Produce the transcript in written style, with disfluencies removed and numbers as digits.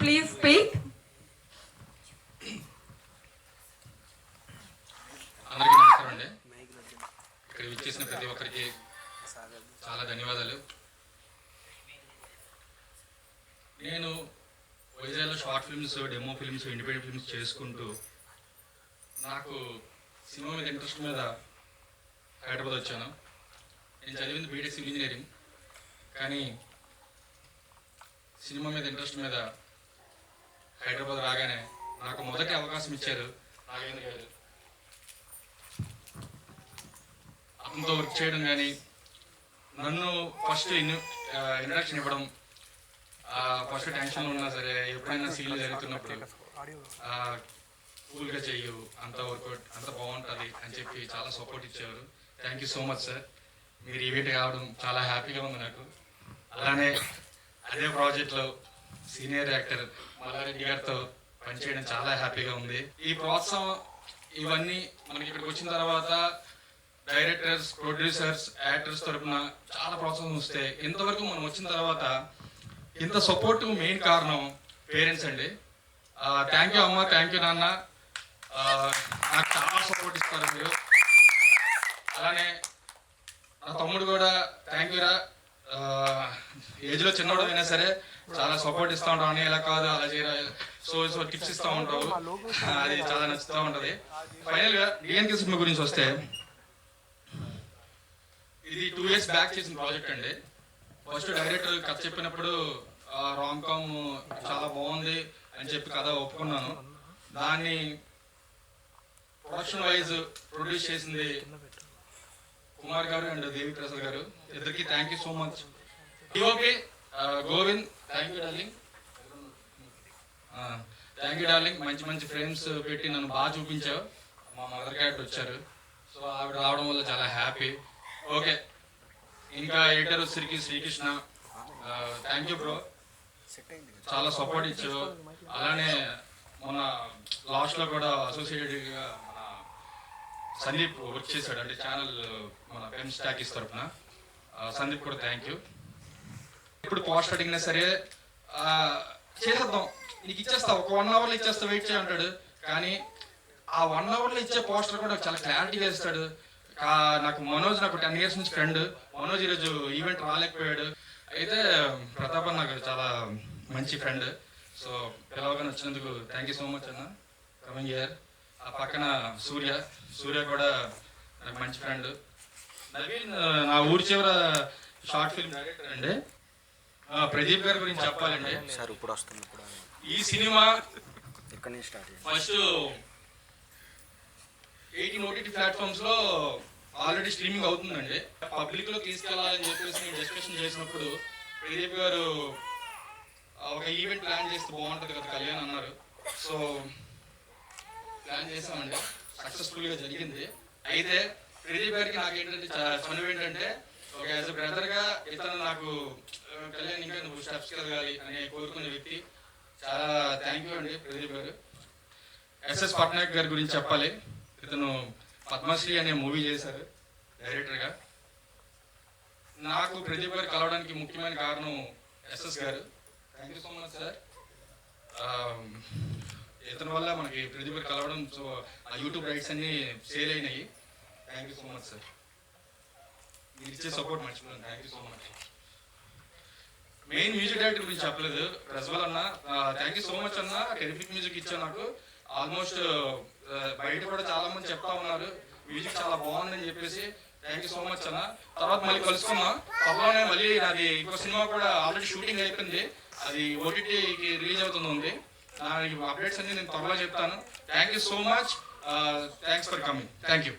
Please speak. అందరికీ నమస్కారం అండి. ఇక్కడ విచ్చేసిన ప్రతి ఒక్కరికి చాలా ధన్యవాదాలు. నేను వైజాగ్లో short films, demo films, independent films చేసుకుంటూ నాకు సినిమా మీద ఇంట్రెస్ట్ మీద హైదరాబాద్ వచ్చాను. నేను చదివింది బీటెక్ సివిల్ ఇంజనీరింగ్, కానీ సినిమా మీద ఇంట్రెస్ట్ మీద హైదరాబాద్ రాగానే నాకు మొదటి అవకాశం ఇచ్చారు నాగేంద్ర గారు. అతనితో వర్క్ చేయడం కానీ, నన్ను ఫస్ట్ ఇంట్రడక్షన్ ఇవ్వడం, ఫస్ట్ టెన్షన్ ఉన్నా సరే ఎప్పుడైనా సీన్లు జరుగుతున్నప్పుడు కూల్గా చెయ్యు, అంత వర్కౌట్ అంత బాగుంటుంది అని చెప్పి చాలా సపోర్ట్ ఇచ్చేవారు. Thank you so much sir. మీరు ఈవెంట్ కావడం చాలా హ్యాపీగా ఉంది నాకు. అలానే అదే ప్రాజెక్ట్లో సీనియర్ యాక్టర్ మల్లారెడ్డి గారితో పనిచేయడం చాలా హ్యాపీగా ఉంది. ఈ ప్రోత్సాహం ఇవన్నీ మనకి ఇక్కడికి వచ్చిన తర్వాత డైరెక్టర్స్, ప్రొడ్యూసర్స్, యాక్టర్స్ తరఫున చాలా ప్రోత్సాహం వస్తే, ఇంతవరకు మనం వచ్చిన తర్వాత ఇంత సపోర్ట్ మెయిన్ కారణం పేరెంట్స్ అండి. థ్యాంక్ యూ అమ్మ, థ్యాంక్ యూ నాన్న, నాకు చాలా సపోర్ట్ ఇస్తారు మీరు. అలానే నా తమ్ముడు కూడా థ్యాంక్ యూరా, ఏజ్లో చిన్నవాడు అయినా సరే చాలా సపోర్ట్ ఇస్తూ ఉంటావు, అని ఎలా కాదు అలా చేయరా, సో టిప్స్ ఇస్తూ ఉంటావు, అది చాలా నచ్చుతూ ఉంటుంది. ఫైనల్గా డిఎన్కే సినిమా గురించి వస్తే, ఇది 2 years బ్యాక్ చేసిన ప్రాజెక్ట్ అండి. ఫస్ట్ డైరెక్టర్ కథ చెప్పినప్పుడు రామ్ కామ్ చాలా బాగుంది అని చెప్పి కథ ఒప్పుకున్నాను. దాన్ని ప్రొడక్షన్ వైజ్ ప్రొడ్యూస్ చేసింది కుమార్ గారు అండ్ దేవి ప్రసాద్ గారు. ఇద్దరికి thank you so much. DOP Govind, thank you darling. Thank you darling. మంచి మంచి ఫ్రేమ్స్ పెట్టి నన్ను బాగా చూపించావు. మా మదర్ క్యారెక్టర్ వచ్చారు, సో ఆవిడ రావడం వల్ల చాలా హ్యాపీ. ఓకే, ఇంకా ఎడిటర్ వచ్చరికి శ్రీకృష్ణ, థ్యాంక్ యూ బ్రో, చాలా సపోర్ట్ ఇచ్చావు. అలానే మన లాస్ట్లో కూడా అసోసియేటెడ్గా మన సందీప్ వర్క్ చేశాడు, అంటే ఛానల్ మన పెన్ స్టాకీస్ తరఫున. సందీప్ కూడా థ్యాంక్ యూ. ఇప్పుడు పోస్ట్ అడిగినా సరే చేసేద్దాం, నీకు ఇచ్చేస్తా, ఒక 1 hourలో ఇచ్చేస్తా, వెయిట్ చేయంటాడు. కానీ ఆ 1 hourలో ఇచ్చే పోస్టర్ కూడా చాలా క్లారిటీగా ఇస్తాడు. నాకు మనోజ్, నాకు 10 years నుంచి ఫ్రెండ్. మనోజ్ ఈరోజు ఈవెంట్ రాలేకపోయాడు. అయితే ప్రతాప్ నాకు చాలా మంచి ఫ్రెండ్. సో పిలవగానే వచ్చినందుకు థ్యాంక్ యూ సో మచ్ అన్న, కమింగ్ ఇయర్. ఆ పక్కన సూర్య కూడా నాకు మంచి ఫ్రెండ్. నవీన్ నా ఊరి చివర షార్ట్ ఫిల్మ్ డైరెక్టర్ అండి. ప్రదీప్ గారి గురించి చెప్పాలండి. ఈ సినిమా ఫస్ట్ 18 OTT ప్లాట్ఫామ్స్లో ఆల్రెడీ స్ట్రీమింగ్ అవుతుందండి. పబ్లిక్లో తీసుకెళ్లాలని చెప్పేసి నేను డిస్కషన్ చేసినప్పుడు ప్రదీప్ గారు ఒక ఈవెంట్ ప్లాన్ చేస్తే బాగుంటుంది కదా కళ్యాణ్ అన్నారు. సో ప్లాన్ చేసామండి, సక్సెస్ఫుల్గా జరిగింది. అయితే ప్రదీప్ గారికి నాకు ఏంటంటే చనువు ఏంటంటే, ఒక యాజ్ ఎ బ్రదర్గా ఇతను నాకు కళ్యాణ్ ఇంకా నువ్వు స్టెప్స్ కలగాలి అని కోరుకునే వ్యక్తి. చాలా థ్యాంక్ యూ అండి ప్రదీప్ గారు. ఎస్ఎస్ పట్నాయక్ గారి గురించి చెప్పాలి. ఇతను పద్మశ్రీ అనే మూవీ చేశారు డైరెక్టర్గా. నాకు ప్రదీప్ గారు కలవడానికి ముఖ్యమైన కారణం ఎస్ఎస్ గారు. Thank you so much sir. ఇతని వల్ల మనకి ప్రదీప్ గారు కలవడం, సో ఆ యూట్యూబ్ రైట్స్ అన్నీ సేల్ అయినాయి. Thank you so much sir. మీరు ఇచ్చే సపోర్ట్ మర్చిపోయాను. Thank you so much. Main music director గురించి చెప్పలేదు, ప్రజ్వల్ అన్న. థ్యాంక్ యూ సో మచ్ అన్న, టెరిఫిక్ మ్యూజిక్ ఇచ్చా నాకు. ఆల్మోస్ట్ బయట కూడా చాలా మంది చెప్తా ఉన్నారు మ్యూజిక్ చాలా బాగుందని చెప్పేసి. థ్యాంక్ యూ సో మచ్ అన్న. తర్వాత మళ్ళీ కలుసుకున్నాం. త్వరలోనే మళ్ళీ నాది ఇంకో సినిమా కూడా ఆల్రెడీ షూటింగ్ అయిపోయింది, అది ఓటీటీకి రిలీజ్ అవుతుంది. దానికి అప్డేట్స్ అన్ని నేను త్వరలో చెప్తాను. Thank you so much. Thanks for coming. Thank you.